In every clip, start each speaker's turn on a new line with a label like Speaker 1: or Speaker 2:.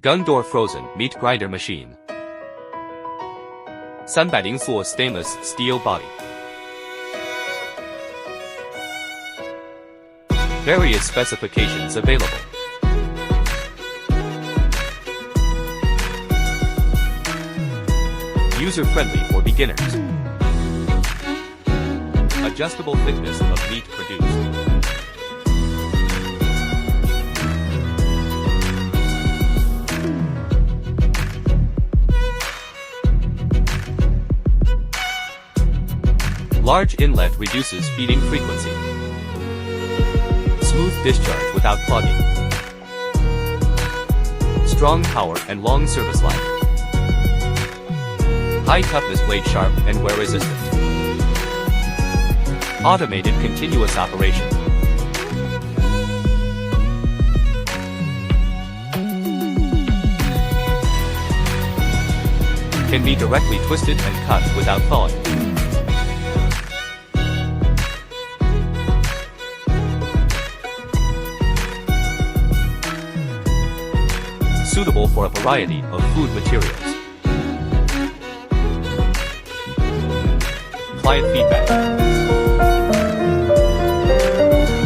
Speaker 1: Gondor frozen meat grinder machine. 304 stainless steel body. Various specifications available. User-friendly for beginners. Adjustable thickness of meat produced. Large inlet reduces feeding frequency. Smooth discharge without clogging. Strong power and long service life. High toughness, blade sharp and wear resistant. Automated continuous operation. Can be directly twisted and cut without thawing. Suitable for a variety of food materials. Client feedback.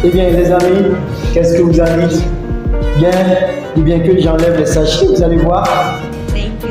Speaker 2: Eh bien les amis, qu'est-ce que vous avez dit? Bien, ou bien que j'enlève les sachets, vous allez voir.
Speaker 3: Thank you.